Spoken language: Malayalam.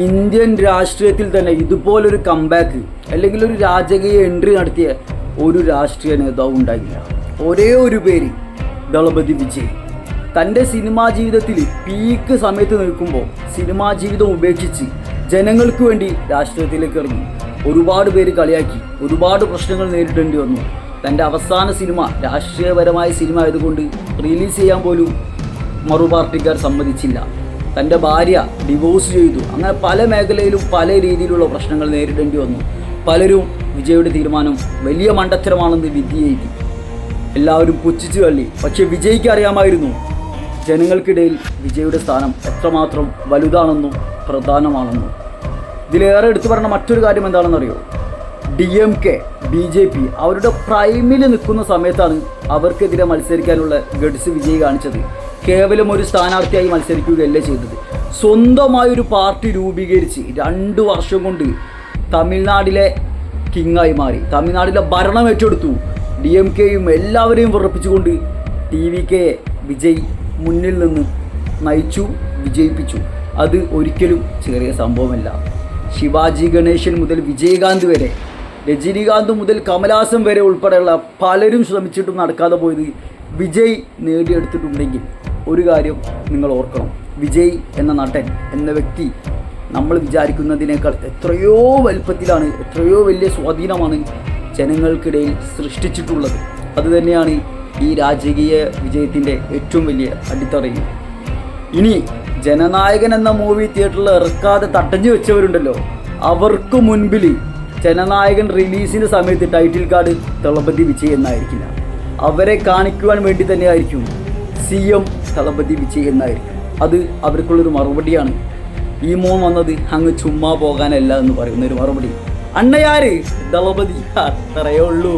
ഇന്ത്യൻ രാഷ്ട്രീയത്തിൽ തന്നെ ഇതുപോലൊരു കംബാക്ക് അല്ലെങ്കിൽ ഒരു രാജകീയ എൻട്രി നടത്തിയ ഒരു രാഷ്ട്രീയ നേതാവും ഉണ്ടായില്ല. ഒരേ ഒരു പേര്, ദളപതി വിജയ്. തൻ്റെ സിനിമാ ജീവിതത്തിൽ പീക്ക് സമയത്ത് നിൽക്കുമ്പോൾ സിനിമാ ജീവിതം ഉപേക്ഷിച്ച് ജനങ്ങൾക്ക് വേണ്ടി രാഷ്ട്രീയത്തിലേക്ക് ഇറങ്ങി. ഒരുപാട് പേര് കളിയാക്കി, ഒരുപാട് പ്രശ്നങ്ങൾ നേരിടേണ്ടി വന്നു. തൻ്റെ അവസാന സിനിമ രാഷ്ട്രീയപരമായ സിനിമ ആയതുകൊണ്ട് റിലീസ് ചെയ്യാൻ പോലും മറുപാർട്ടിക്കാർ സമ്മതിച്ചില്ല. തൻ്റെ ഭാര്യ ഡിവോഴ്സ് ചെയ്തു. അങ്ങനെ പല മേഖലയിലും പല രീതിയിലുള്ള പ്രശ്നങ്ങൾ നേരിടേണ്ടി വന്നു. പലരും വിജയുടെ തീരുമാനം വലിയ മണ്ടത്തരമാണെന്ന് വിധി എഴുതി. എല്ലാവരും പുച്ഛിച്ചു തള്ളി. പക്ഷേ വിജയ്ക്ക് അറിയാമായിരുന്നു ജനങ്ങൾക്കിടയിൽ വിജയുടെ സ്ഥാനം എത്രമാത്രം വലുതാണെന്നും പ്രധാനമാണെന്നും. ഇതിലേറെ എടുത്തു പറഞ്ഞ മറ്റൊരു കാര്യം എന്താണെന്നറിയോ? DMK, BJP അവരുടെ പ്രൈമിൽ നിൽക്കുന്ന സമയത്താണ് അവർക്കെതിരെ മത്സരിക്കാനുള്ള ഗഡ്സ് വിജയ് കാണിച്ചത്. കേവലം ഒരു സ്ഥാനാർത്ഥിയായി മത്സരിക്കുകയല്ല ചെയ്തത്. സ്വന്തമായൊരു പാർട്ടി രൂപീകരിച്ച് 2 വർഷം കൊണ്ട് തമിഴ്നാട്ടിലെ കിങ്ങായി മാറി. തമിഴ്നാട്ടിലെ ഭരണം ഏറ്റെടുത്തു. DMKയും എല്ലാവരെയും വിറപ്പിച്ചുകൊണ്ട് TVKയെ വിജയ് മുന്നിൽ നിന്ന് നയിച്ചു, വിജയിപ്പിച്ചു. അത് ഒരിക്കലും ചെറിയ സംഭവമല്ല. ശിവാജി ഗണേശൻ മുതൽ വിജയകാന്ത് വരെ, രജനീകാന്ത് മുതൽ കമലഹാസൻ വരെ ഉൾപ്പെടെയുള്ള പലരും ശ്രമിച്ചിട്ടും നടക്കാതെ പോയത് വിജയ് നേടിയെടുത്തിട്ടുണ്ടെങ്കിൽ ഒരു കാര്യം നിങ്ങൾ ഓർക്കണം. വിജയ് എന്ന നടൻ, എന്ന വ്യക്തി നമ്മൾ വിചാരിക്കുന്നതിനേക്കാൾ എത്രയോ വലുപ്പത്തിലാണ്, എത്രയോ വലിയ സ്വാധീനമാണ് ജനങ്ങൾക്കിടയിൽ സൃഷ്ടിച്ചിട്ടുള്ളത്. അതുതന്നെയാണ് ഈ രാജകീയ വിജയത്തിൻ്റെ ഏറ്റവും വലിയ അടിത്തറയും. ഇനി ജനനായകൻ എന്ന മൂവി തിയേറ്ററിൽ ഇറക്കാതെ തടഞ്ഞു വെച്ചവരുണ്ടല്ലോ, അവർക്ക് മുൻപിൽ ജനനായകൻ റിലീസിൻ്റെ സമയത്ത് ടൈറ്റിൽ കാർഡ് ദളപതി വിജയ് എന്നായിരിക്കില്ല. അവരെ കാണിക്കുവാൻ വേണ്ടി തന്നെയായിരിക്കും CM ദളപതി വിജയ് എന്നായിരിക്കും. അത് അവർക്കുള്ളൊരു മറുപടിയാണ്. ഈ മോൻ വന്നത് അങ്ങ് ചുമ്മാ പോകാനല്ല എന്ന് പറയുന്നൊരു മറുപടി. അണ്ണയാര് ദളപതി, അത്രയേ ഉള്ളൂ.